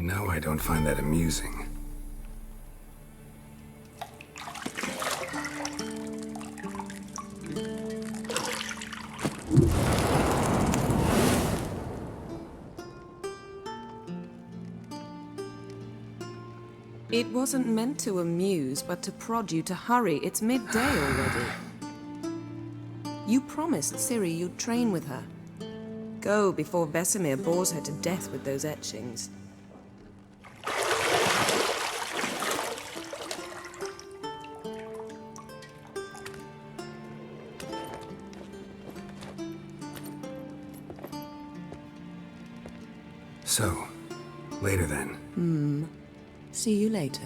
know I don't find that amusing. It wasn't meant to amuse, but to prod you to hurry. It's midday already. You promised Ciri you'd train with her. Go before Vesemir bores her to death with those etchings. So, later then. See you later.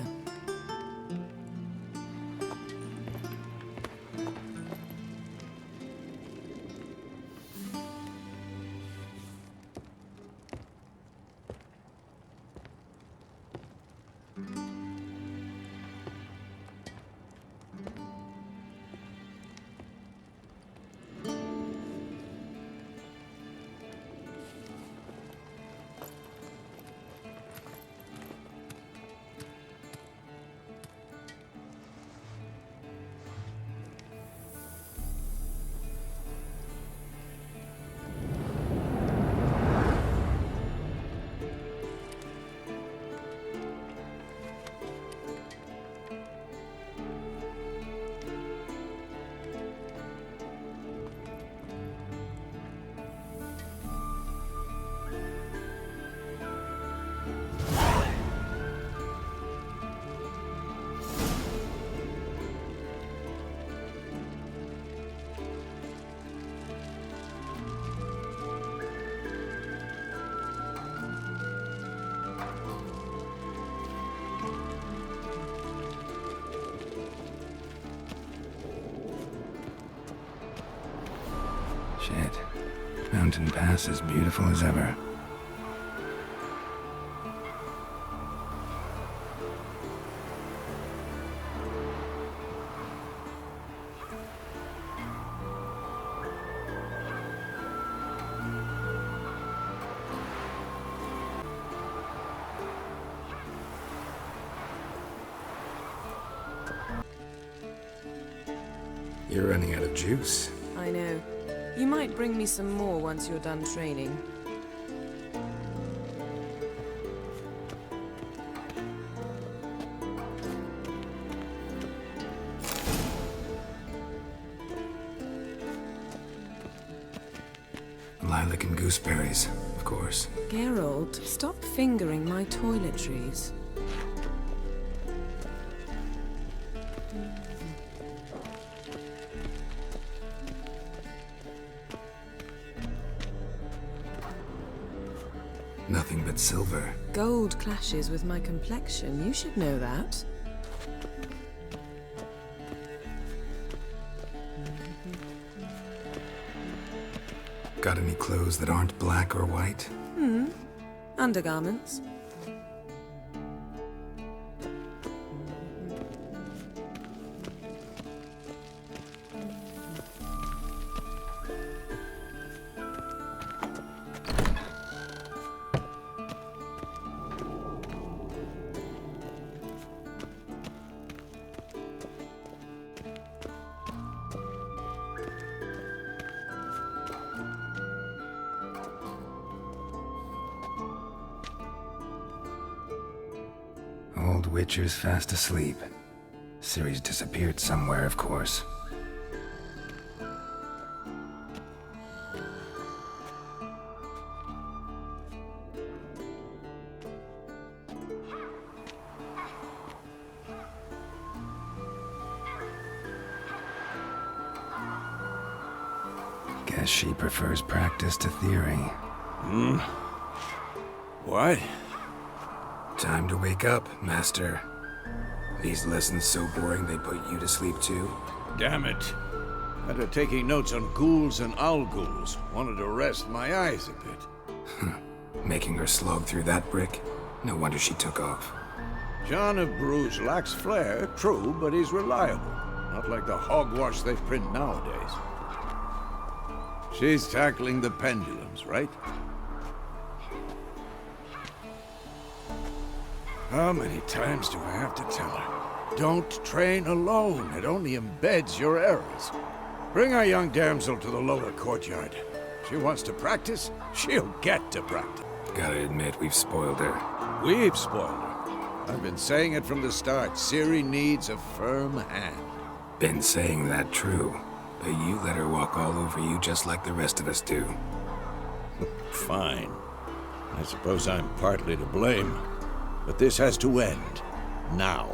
Shit. Mountain Pass as beautiful as ever. You're running out of juice. I know. You might bring me some more once you're done training. Lilac and gooseberries, of course. Geralt, stop fingering my toiletries. Nothing but silver. Gold clashes with my complexion. You should know that. Got any clothes that aren't black or white? Undergarments. Old Witcher's fast asleep. Ciri's disappeared somewhere, of course. Guess she prefers practice to theory. What? Time to wake up, Master. These lessons so boring they put you to sleep too? Damn it. After taking notes on ghouls and owl ghouls, wanted to rest my eyes a bit. Making her slog through that brick? No wonder she took off. John of Bruges lacks flair, true, but he's reliable. Not like the hogwash they print nowadays. She's tackling the pendulums, right? How many times do I have to tell her? Don't train alone. It only embeds your errors. Bring our young damsel to the lower courtyard. She wants to practice, she'll get to practice. Gotta admit, we've spoiled her. We've spoiled her. I've been saying it from the start. Ciri needs a firm hand. Been saying that true, but you let her walk all over you just like the rest of us do. Fine. I suppose I'm partly to blame. But this has to end. Now.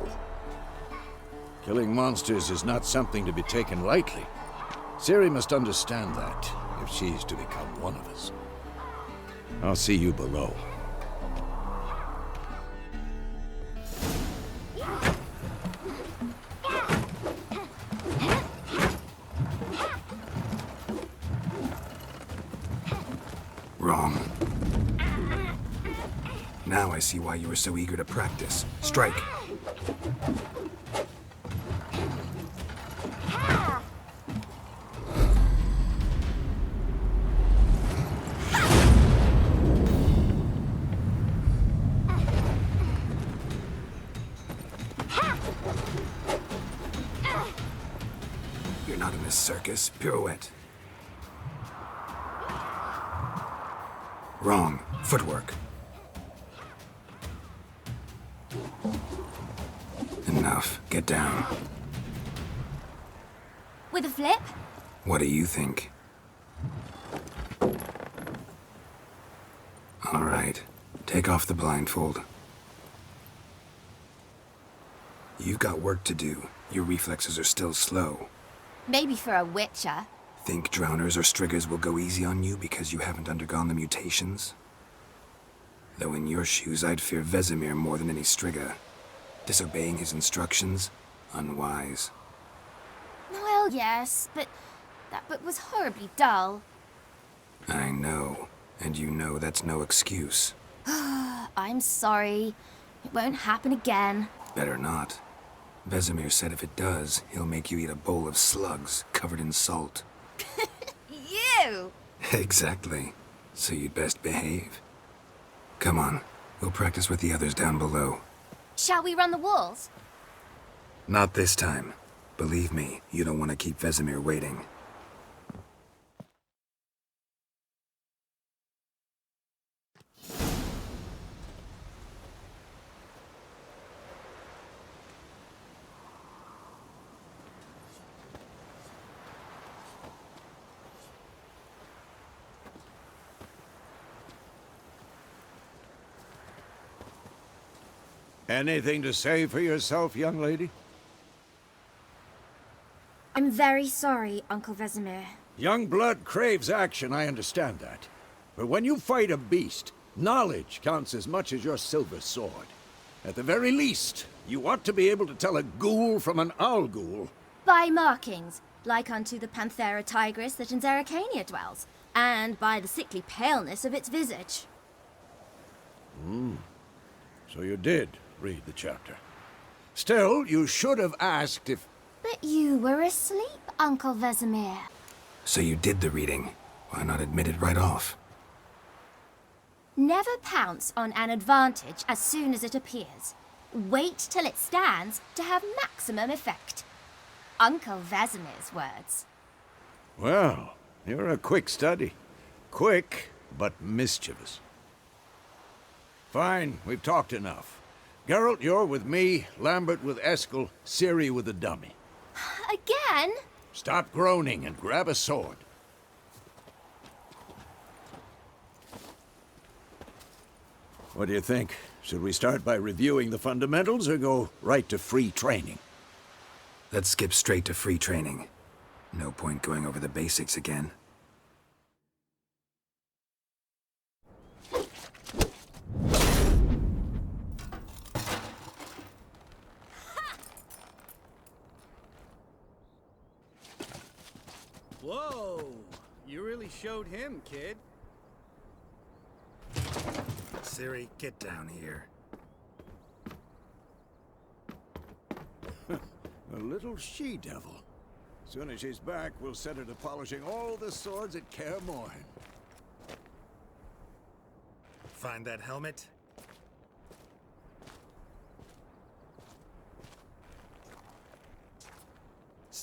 Killing monsters is not something to be taken lightly. Ciri must understand that, if she's to become one of us. I'll see you below. Wrong. Now I see why you were so eager to practice. Strike. You're not in this circus. Pirouette. Wrong. Footwork. Enough. Get down. With a flip? What do you think? All right. Take off the blindfold. You've got work to do. Your reflexes are still slow. Maybe for a witcher. Think drowners or striggers will go easy on you because you haven't undergone the mutations? Though in your shoes, I'd fear Vesemir more than any strigger. Disobeying his instructions? Unwise. Well, yes, but that book was horribly dull. I know. And you know that's no excuse. I'm sorry. It won't happen again. Better not. Vesemir said if it does, he'll make you eat a bowl of slugs covered in salt. You! Exactly. So you'd best behave. Come on. We'll practice with the others down below. Shall we run the walls? Not this time. Believe me, you don't want to keep Vesemir waiting. Anything to say for yourself, young lady? I'm very sorry, Uncle Vesemir. Young blood craves action, I understand that. But when you fight a beast, knowledge counts as much as your silver sword. At the very least, you ought to be able to tell a ghoul from an owl ghoul. By markings, like unto the Panthera tigris that in Zerrikania dwells, and by the sickly paleness of its visage. So you did read the chapter. Still, you should have asked if... But you were asleep, Uncle Vesemir. So you did the reading. Why not admit it right off? Never pounce on an advantage as soon as it appears. Wait till it stands to have maximum effect. Uncle Vesemir's words. Well, you're a quick study. Quick, but mischievous. Fine, we've talked enough. Geralt, you're with me, Lambert with Eskel, Ciri with the dummy. Again? Stop groaning and grab a sword. What do you think? Should we start by reviewing the fundamentals or go right to free training? Let's skip straight to free training. No point going over the basics again. Whoa! You really showed him, kid. Ciri, get down here. A little she-devil. Soon as she's back, we'll set her to polishing all the swords at Kaer Morhen. Find that helmet?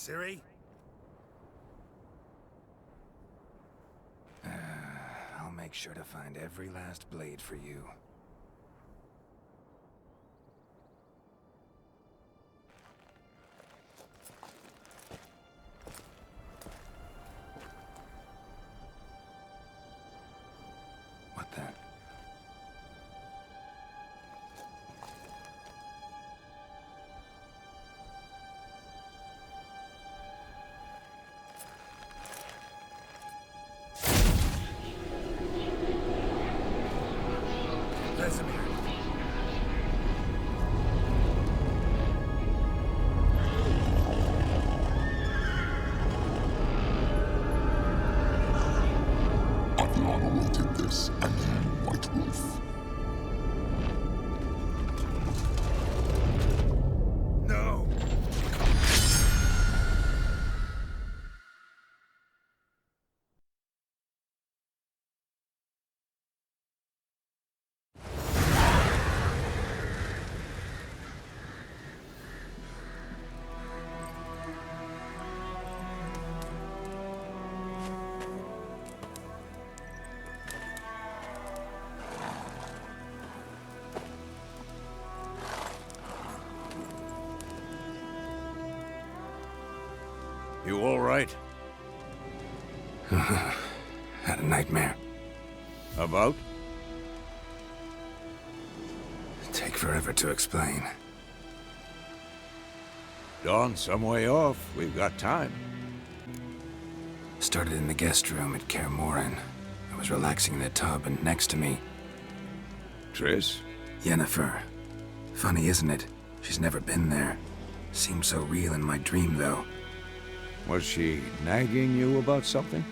Ciri? I'll make sure to find every last blade for you. What the? Vesemir. Adriana wanted this, and you, White Wolf. No! You all right? Had a nightmare. About? Take forever to explain. Dawn some way off. We've got time. Started in the guest room at Kaer Morhen. I was relaxing in the tub, and next to me, Triss? Yennefer. Funny, isn't it? She's never been there. Seemed so real in my dream, though. Was she nagging you about something?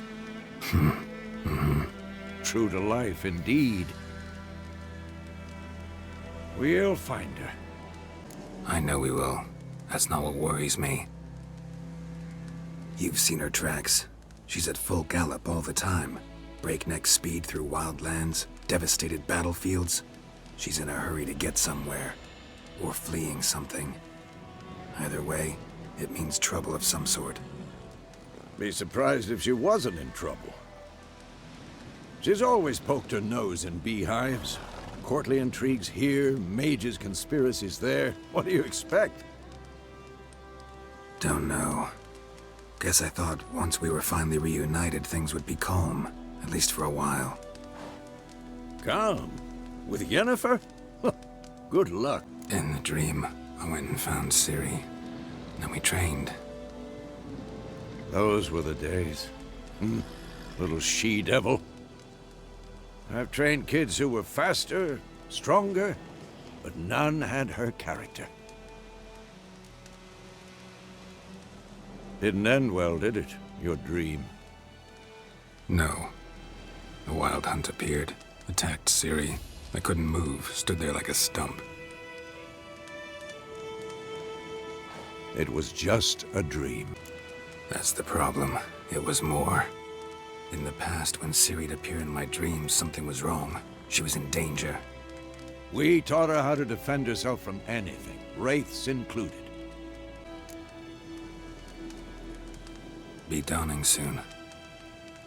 True to life, indeed. We'll find her. I know we will. That's not what worries me. You've seen her tracks. She's at full gallop all the time. Breakneck speed through wild lands, devastated battlefields. She's in a hurry to get somewhere. Or fleeing something. Either way, it means trouble of some sort. Be surprised if she wasn't in trouble. She's always poked her nose in beehives. Courtly intrigues here, mages' conspiracies there. What do you expect? Don't know. Guess I thought once we were finally reunited, things would be calm. At least for a while. Calm? With Yennefer? Good luck. In the dream, I went and found Ciri. Then we trained. Those were the days. Little she-devil. I've trained kids who were faster, stronger, but none had her character. Didn't end well, did it? Your dream? No. The Wild Hunt appeared, attacked Ciri. I couldn't move, stood there like a stump. It was just a dream. That's the problem. It was more. In the past, when Ciri'd appear in my dreams, something was wrong. She was in danger. We taught her how to defend herself from anything, wraiths included. Be dawning soon.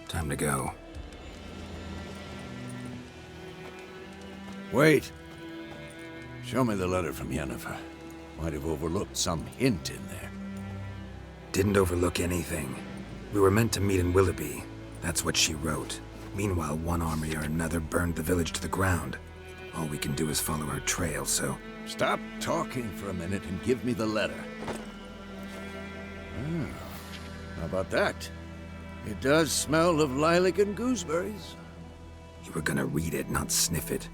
Time to go. Wait. Show me the letter from Yennefer. Might have overlooked some hint in there. Didn't overlook anything. We were meant to meet in Willoughby. That's what she wrote. Meanwhile, one army or another burned the village to the ground. All we can do is follow her trail, so... Stop talking for a minute and give me the letter. How about that? It does smell of lilac and gooseberries. You were gonna read it, not sniff it.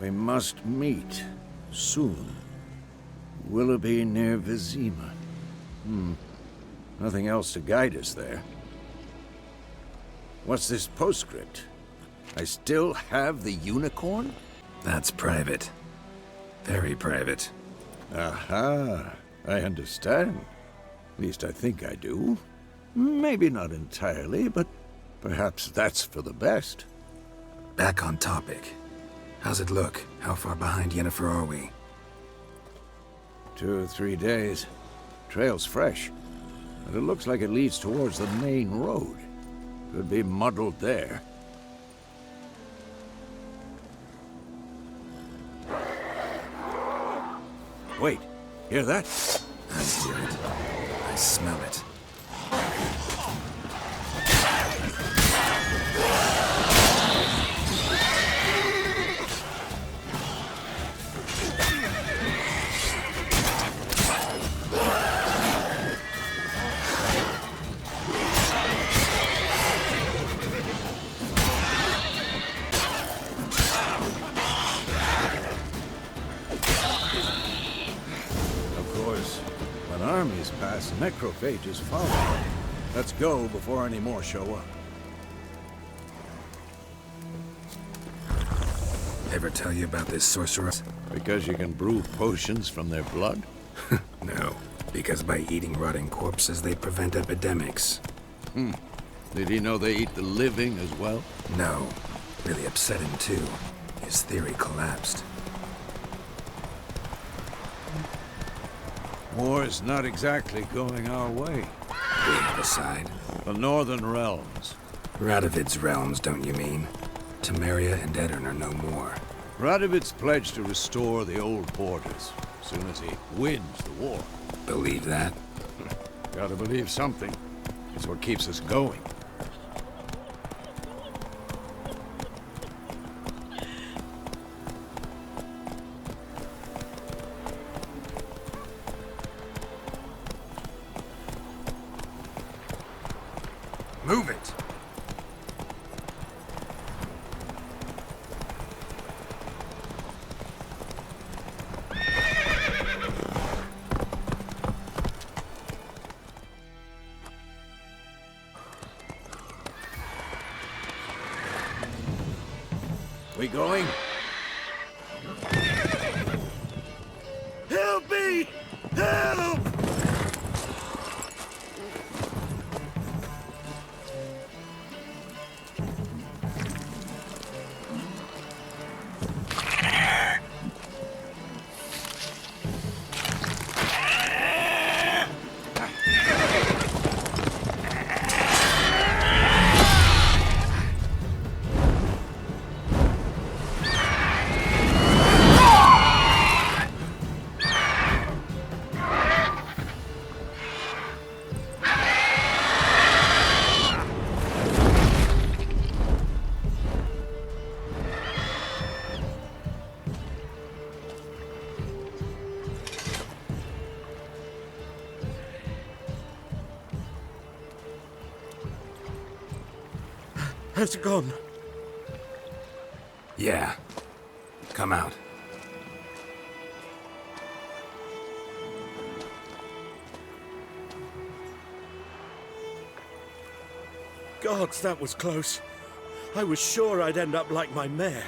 We must meet soon. Willoughby near Vizima. Nothing else to guide us there. What's this postscript? I still have the unicorn? That's private. Very private. Aha, I understand. At least I think I do. Maybe not entirely, but perhaps that's for the best. Back on topic. How's it look? How far behind Yennefer are we? 2 or 3 days. Trail's fresh. But it looks like it leads towards the main road. Could be muddled there. Wait, hear that? I hear it. I smell it. Armies pass, necrophages follow. Let's go before any more show up. Ever tell you about this sorcerer? Because you can brew potions from their blood? No, because by eating rotting corpses, they prevent epidemics. Did he know they eat the living as well? No, really upset him too. His theory collapsed. War's not exactly going our way. We have a side. The Northern Realms. Radovid's realms, don't you mean? Temeria and Edirn are no more. Radovid's pledged to restore the old borders, as soon as he wins the war. Believe that? Gotta believe something. It's what keeps us going. Move it! We going? Help me! Help! Has it gone? Yeah. Come out. Gods, that was close. I was sure I'd end up like my mare.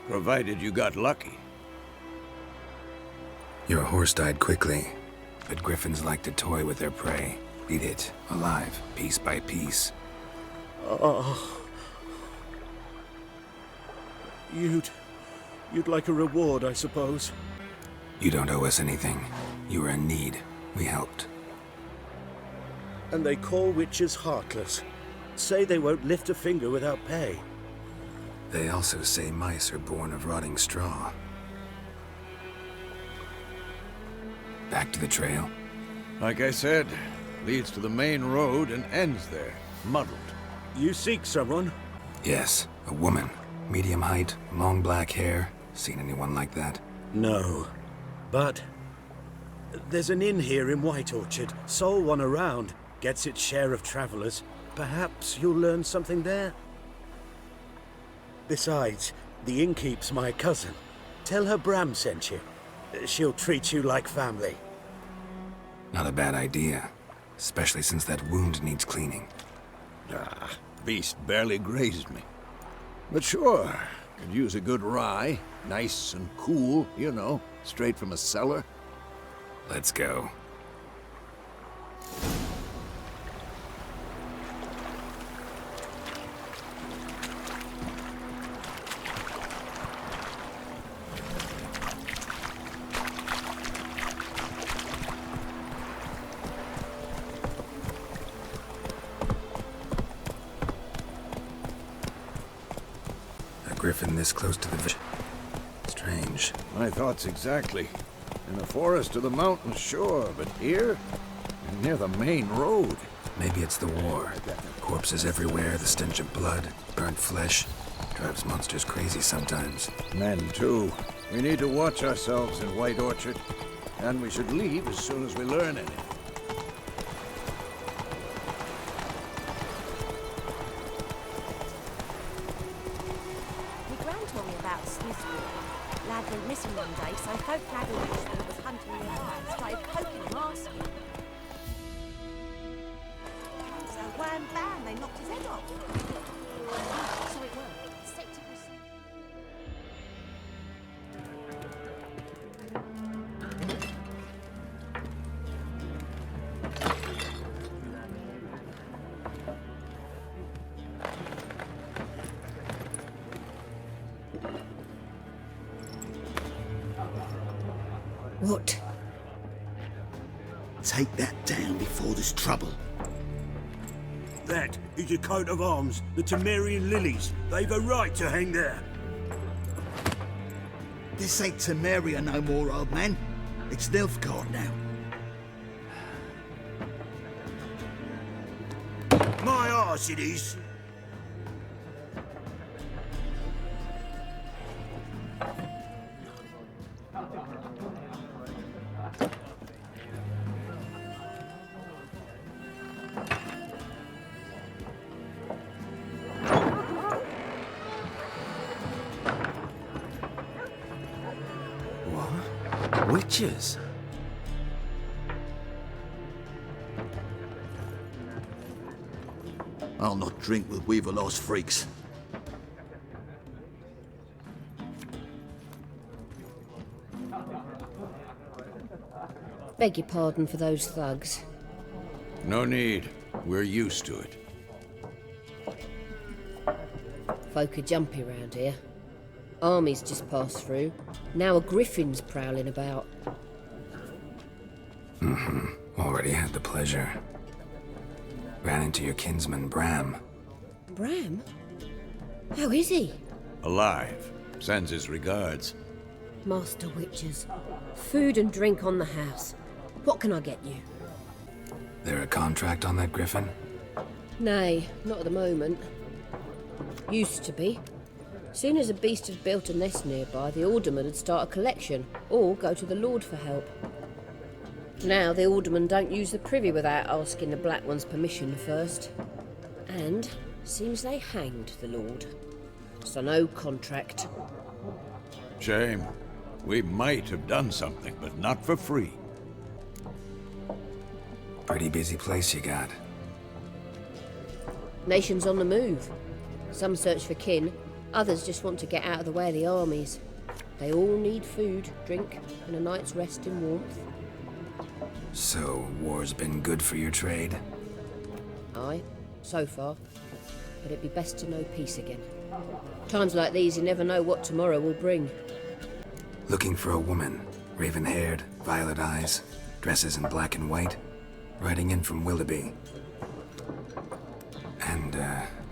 Provided you got lucky. Your horse died quickly, but griffins like to toy with their prey. Eat it, alive, piece by piece. Oh. You'd like a reward, I suppose. You don't owe us anything. You were in need. We helped. And they call witches heartless. Say they won't lift a finger without pay. They also say mice are born of rotting straw. Back to the trail? Like I said, leads to the main road and ends there, muddled. You seek someone? Yes, a woman. Medium height, long black hair. Seen anyone like that? No. But there's an inn here in White Orchard. Sole one around. Gets its share of travelers. Perhaps you'll learn something there? Besides, the innkeep's my cousin. Tell her Bram sent you. She'll treat you like family. Not a bad idea. Especially since that wound needs cleaning. Ah, beast barely grazed me. But sure, could use a good rye. Nice and cool, you know, straight from a cellar. Let's go. griffin this close to the village. Strange. My thoughts exactly. In the forest or the mountains, sure, but here? And near the main road. Maybe it's the war. Corpses everywhere, the stench of blood, burnt flesh. Drives monsters crazy sometimes. Men, too. We need to watch ourselves in White Orchard. And we should leave as soon as we learn anything. My gran told me about Slisbury. Lad went missing one day, so folk Lad and was hunting nearby and started poking him, asking. So wham bam, they knocked his head off. So it worked. Stick to this. What? Take that down before there's trouble. That is a coat of arms, the Temerian lilies. They've a right to hang there. This ain't Temeria no more, old man. It's Nilfgaard now. My arse it is. Witches? I'll not drink with Weaverlaw's freaks. Beg your pardon for those thugs. No need. We're used to it. Folk are jumpy round here. Armies just passed through. Now a griffin's prowling about. Already had the pleasure. Ran into your kinsman, Bram. Bram? How is he? Alive. Sends his regards. Master Witchers. Food and drink on the house. What can I get you? There a contract on that griffin? Nay, not at the moment. Used to be. Soon as a beast had built a nest nearby, the alderman would start a collection, or go to the Lord for help. Now the aldermen don't use the privy without asking the Black One's permission first. And seems they hanged the Lord. So no contract. Shame. We might have done something, but not for free. Pretty busy place you got. Nations on the move. Some search for kin, others just want to get out of the way of the armies. They all need food, drink, and a night's rest in warmth. So, war's been good for your trade? Aye, so far. But it'd be best to know peace again. Times like these, you never know what tomorrow will bring. Looking for a woman. Raven-haired, violet eyes, dresses in black and white. Riding in from Willoughby. And,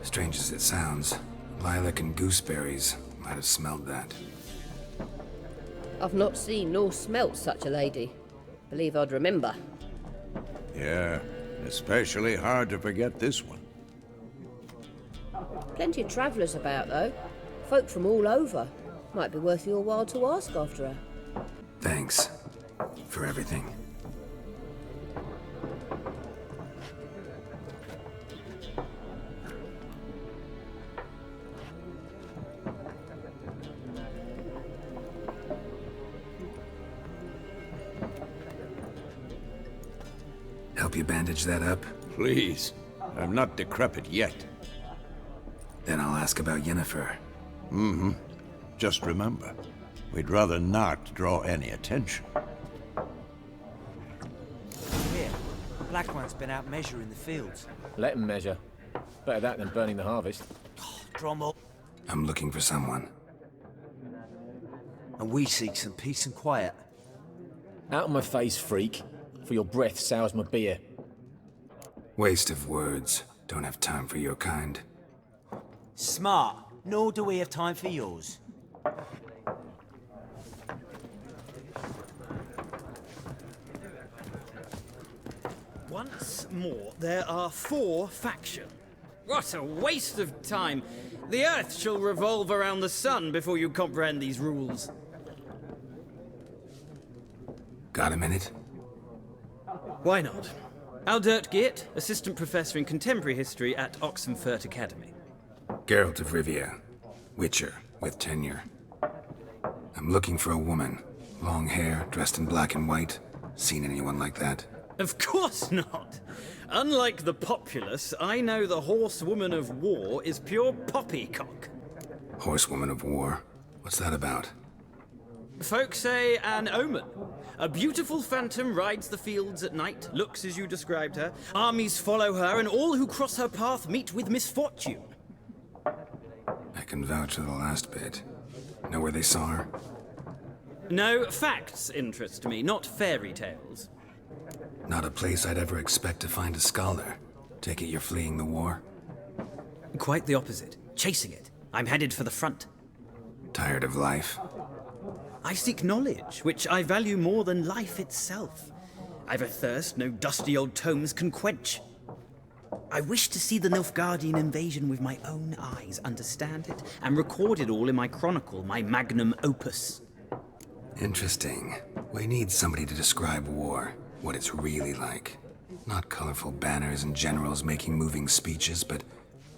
strange as it sounds, lilac and gooseberries might have smelled that. I've not seen nor smelt such a lady. Believe I'd remember. Yeah, especially hard to forget this one. Plenty of travellers about, though. Folk from all over. Might be worth your while to ask after her. Thanks. For everything. Help you bandage that up? Please. I'm not decrepit yet. Then I'll ask about Yennefer. Mm-hmm. Just remember, we'd rather not draw any attention. Here, Black One's been out measuring the fields. Let him measure. Better that than burning the harvest. Drommel. I'm looking for someone. And we seek some peace and quiet. Out of my face, freak. For your breath sours my beer. Waste of words. Don't have time for your kind. Smart. Nor do we have time for yours. Once more, there are 4 factions. What a waste of time! The Earth shall revolve around the sun before you comprehend these rules. Got a minute? Why not? Aldert Geert, Assistant Professor in Contemporary History at Oxenfurt Academy. Geralt of Rivia. Witcher, with tenure. I'm looking for a woman. Long hair, dressed in black and white. Seen anyone like that? Of course not! Unlike the populace, I know the horsewoman of war is pure poppycock. Horsewoman of war? What's that about? Folk say an omen. A beautiful phantom rides the fields at night, looks as you described her. Armies follow her, and all who cross her path meet with misfortune. I can vouch for the last bit. Know where they saw her? No, facts interest me, not fairy tales. Not a place I'd ever expect to find a scholar. Take it you're fleeing the war? Quite the opposite. Chasing it. I'm headed for the front. Tired of life? I seek knowledge, which I value more than life itself. I've a thirst no dusty old tomes can quench. I wish to see the Nilfgaardian invasion with my own eyes, understand it, and record it all in my chronicle, my magnum opus. Interesting. We need somebody to describe war, what it's really like. Not colorful banners and generals making moving speeches, but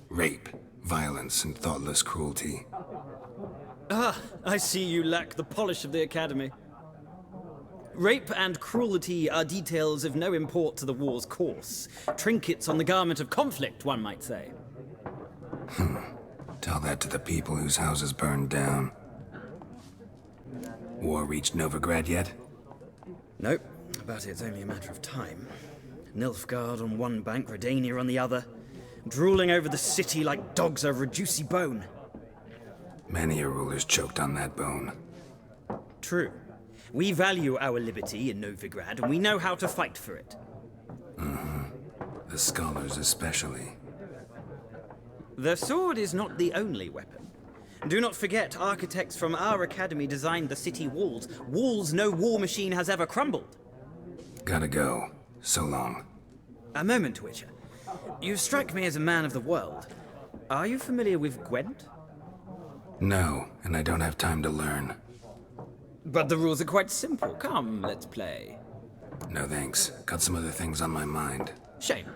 rape, violence, and thoughtless cruelty. Ah, I see you lack the polish of the Academy. Rape and cruelty are details of no import to the war's course. Trinkets on the garment of conflict, one might say. Tell that to the people whose houses burned down. War reached Novigrad yet? Nope, but it's only a matter of time. Nilfgaard on one bank, Redania on the other, drooling over the city like dogs over a juicy bone. Many a ruler's choked on that bone. True. We value our liberty in Novigrad, and we know how to fight for it. The scholars especially. The sword is not the only weapon. Do not forget, architects from our academy designed the city walls. Walls no war machine has ever crumbled. Gotta go. So long. A moment, Witcher. You strike me as a man of the world. Are you familiar with Gwent? No, and I don't have time to learn. But the rules are quite simple. Come, let's play. No thanks. Got some other things on my mind. Shame.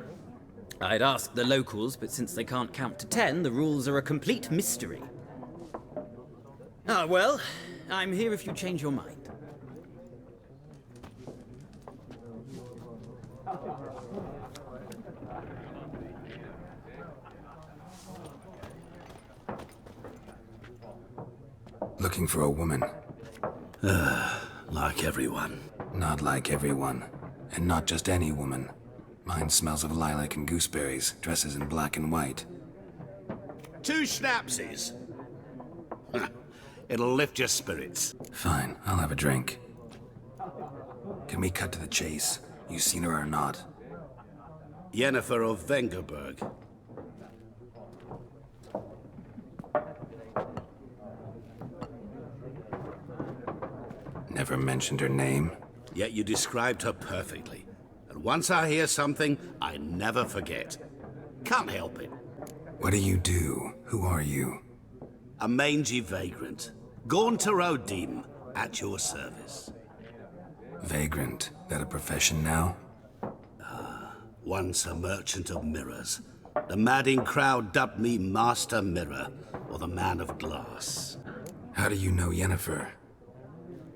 I'd ask the locals, but since they can't count to 10, the rules are a complete mystery. Ah, well, I'm here if you change your mind. Looking for a woman. Like everyone. Not like everyone. And not just any woman. Mine smells of lilac and gooseberries, dresses in black and white. 2 schnapsies. It'll lift your spirits. Fine, I'll have a drink. Can we cut to the chase? You seen her or not? Yennefer of Vengerberg. Never mentioned her name. Yet you described her perfectly. And once I hear something, I never forget. Can't help it. What do you do? Who are you? A mangy vagrant. Gaunter O'Dim, at your service. Vagrant? That a profession now? Once a merchant of mirrors. The madding crowd dubbed me Master Mirror, or the Man of Glass. How do you know Yennefer?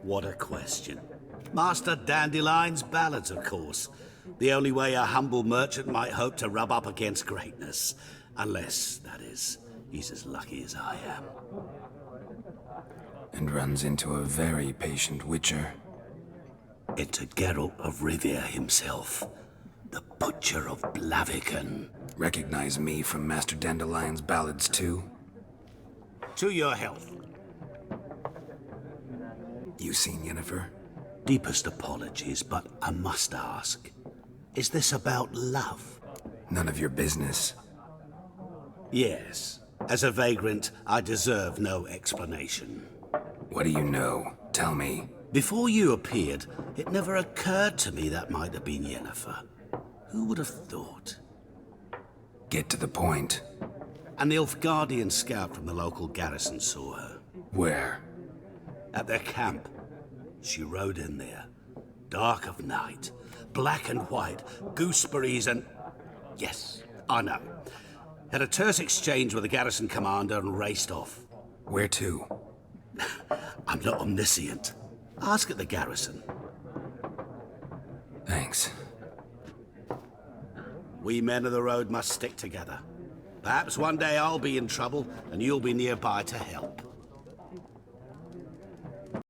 What a question. Master Dandelion's ballads, of course. The only way a humble merchant might hope to rub up against greatness. Unless, that is, he's as lucky as I am. And runs into a very patient witcher. Into Geralt of Rivia himself. The Butcher of Blaviken. Recognize me from Master Dandelion's ballads too? To your health. You seen Yennefer? Deepest apologies, but I must ask. Is this about love? None of your business. Yes. As a vagrant, I deserve no explanation. What do you know? Tell me. Before you appeared, it never occurred to me that might have been Yennefer. Who would have thought? Get to the point. An Nilfgaardian scout from the local garrison saw her. Where? At their camp. She rode in there. Dark of night. Black and white. Gooseberries and... Yes, I know. Had a terse exchange with the garrison commander and raced off. Where to? I'm not omniscient. Ask at the garrison. Thanks. We men of the road must stick together. Perhaps one day I'll be in trouble and you'll be nearby to help.